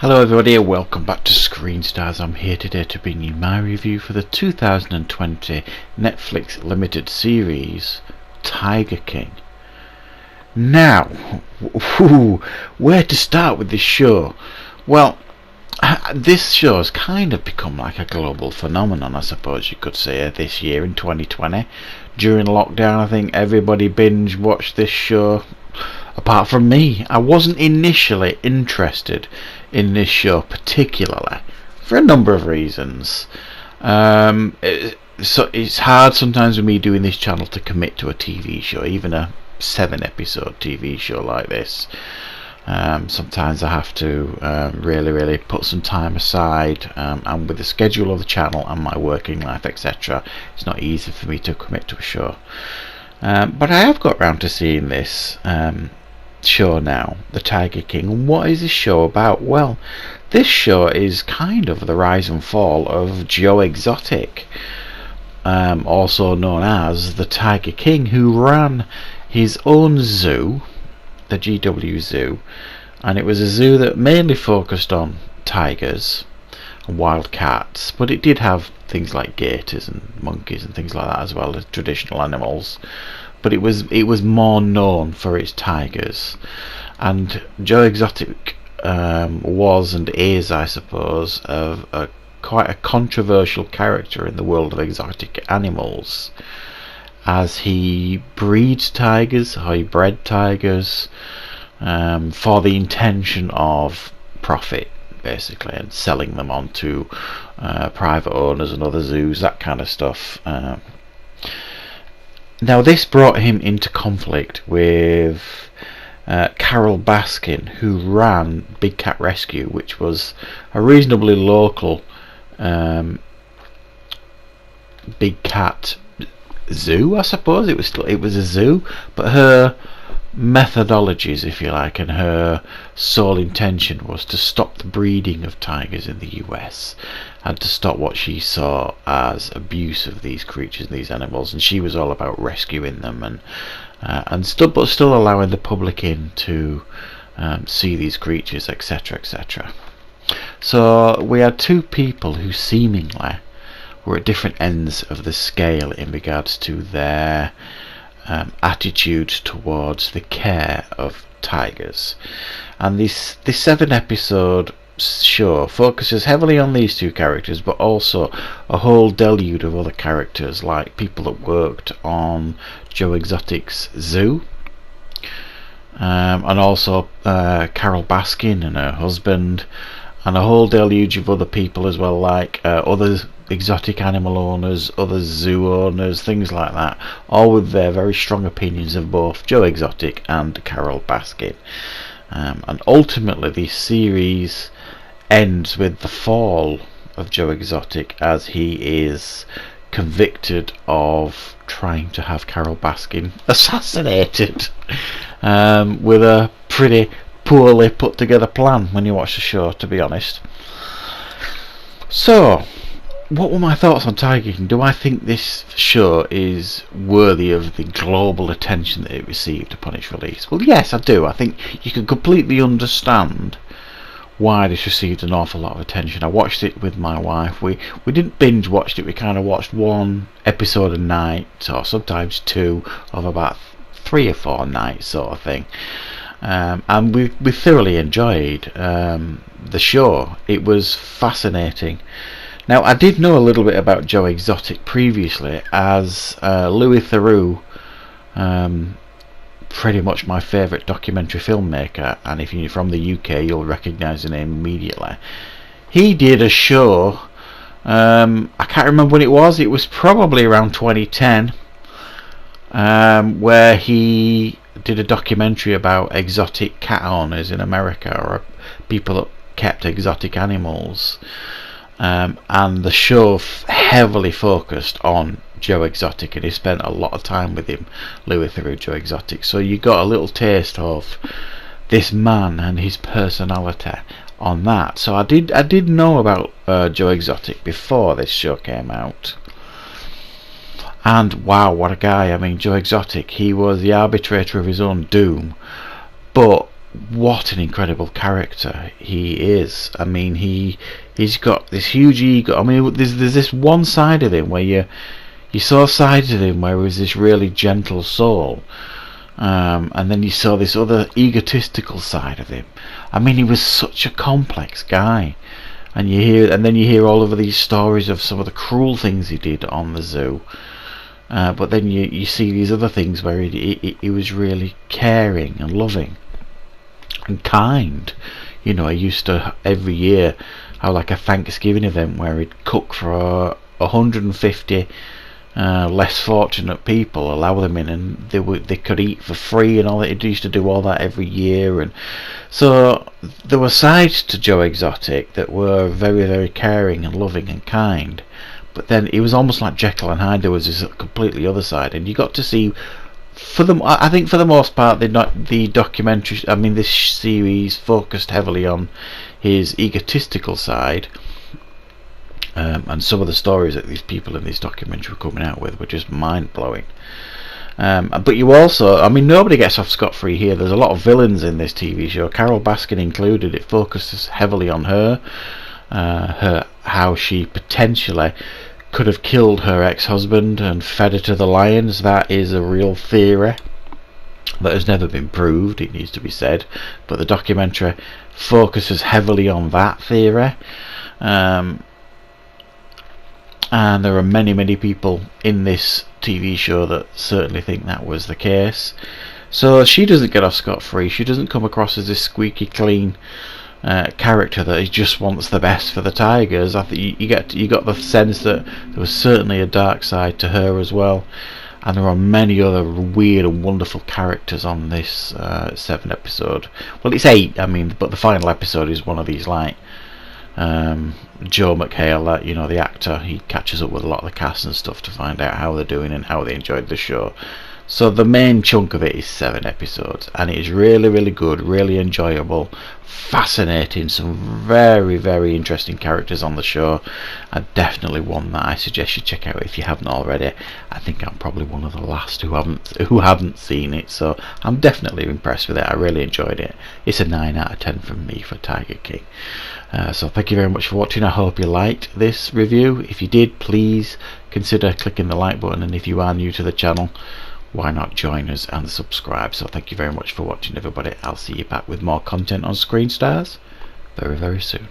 Hello everybody and welcome back to Screen Stars. I'm here today to bring you my review for the 2020 Netflix limited series Tiger King. Now, where to start with this show? Well, this show has kind of become like a global phenomenon, I suppose you could say, this year in 2020. During lockdown, I think everybody binge watched this show. Apart from me, I wasn't initially interested in this show particularly for a number of reasons. So it's hard sometimes with me doing this channel to commit to a TV show, even a 7-episode TV show like this. Sometimes I have to really put some time aside, and with the schedule of the channel and my working life, etc., it's not easy for me to commit to a show. But I have got round to seeing this show now, The Tiger King. And what is this show about? Well, this show is kind of the rise and fall of Joe Exotic, also known as the Tiger King, who ran his own zoo, the GW Zoo, and it was a zoo that mainly focused on tigers and wild cats, but it did have things like gators and monkeys and things like that as well as traditional animals. But it was more known for its tigers, and Joe Exotic was and is, I suppose, quite a controversial character in the world of exotic animals, as he breeds tigers, or he bred tigers, for the intention of profit, basically, and selling them on to private owners and other zoos, that kind of stuff. Now this brought him into conflict with Carole Baskin, who ran Big Cat Rescue, which was a reasonably local big cat zoo, I suppose. It was a zoo, but her methodologies, if you like, and her sole intention was to stop the breeding of tigers in the US, and to stop what she saw as abuse of these creatures, these animals, and she was all about rescuing them and still allowing the public in to see these creatures, etc., etc. So we had two people who seemingly were at different ends of the scale in regards to their attitude towards the care of tigers, and this 7-episode show focuses heavily on these two characters, but also a whole deluge of other characters, like people that worked on Joe Exotic's zoo, and also Carole Baskin and her husband, and a whole deluge of other people as well, like other exotic animal owners, other zoo owners, things like that, all with their very strong opinions of both Joe Exotic and Carole Baskin. And ultimately this series ends with the fall of Joe Exotic, as he is convicted of trying to have Carole Baskin assassinated, with a pretty poorly put together plan when you watch the show, to be honest. So what were my thoughts on Tiger King? Do I think this show is worthy of the global attention that it received upon its release? Well, yes, I do. I think you can completely understand why this received an awful lot of attention. I watched it with my wife. We didn't binge watch it. We kind of watched one episode a night, or sometimes two, of about 3 or 4 nights, sort of thing. And we thoroughly enjoyed the show. It was fascinating. Now, I did know a little bit about Joe Exotic previously, as Louis Theroux, pretty much my favourite documentary filmmaker, and if you're from the UK you'll recognise the name immediately. He did a show, I can't remember when it was probably around 2010, where he did a documentary about exotic cat owners in America, or people that kept exotic animals. And the show heavily focused on Joe Exotic, and he spent a lot of time with him, Louis Theroux, Joe Exotic. So you got a little taste of this man and his personality on that. So I did know about Joe Exotic before this show came out. And wow, what a guy. I mean, Joe Exotic, he was the arbitrator of his own doom, but what an incredible character he is. I mean, he's got this huge ego. I mean, there's this one side of him where you saw sides of him where he was this really gentle soul, and then you saw this other egotistical side of him. I mean, he was such a complex guy, and then you hear all of these stories of some of the cruel things he did on the zoo. But then you see these other things where he was really caring and loving and kind. You know, he used to every year have like a Thanksgiving event where he'd cook for 150 less fortunate people, allow them in, and they could eat for free and all that. He used to do all that every year, and so there were sides to Joe Exotic that were very, very caring and loving and kind. But then it was almost like Jekyll and Hyde. There was this completely other side, and you got to see, I think for the most part, the documentary. I mean, this series focused heavily on his egotistical side, and some of the stories that these people in this documentary were coming out with were just mind blowing. But you also, I mean, nobody gets off scot-free here. There's a lot of villains in this TV show, Carol Baskin included. It focuses heavily on her, how she potentially could have killed her ex-husband and fed her to the lions. That is a real theory that has never been proved, it needs to be said, but the documentary focuses heavily on that theory. And there are many people in this TV show that certainly think that was the case. So she doesn't get off scot-free. She doesn't come across as this squeaky clean character that he just wants the best for the Tigers. I think you got the sense that there was certainly a dark side to her as well, and there are many other weird and wonderful characters on this 7 episode. Well, it's 8, I mean, but the final episode is one of these, like Joe McHale, that, you know, the actor. He catches up with a lot of the cast and stuff to find out how they're doing and how they enjoyed the show. So the main chunk of it is 7 episodes, and it is really, really good, really enjoyable, fascinating, some very, very interesting characters on the show, and definitely one that I suggest you check out if you haven't already. I think I'm probably one of the last who haven't seen it, so I'm definitely impressed with it. I really enjoyed it. It's a 9 out of 10 from me for Tiger King. So thank you very much for watching. I hope you liked this review. If you did, please consider clicking the like button, and if you are new to the channel, why not join us and subscribe. So thank you very much for watching, everybody. I'll see you back with more content on Screen Stars very, very soon.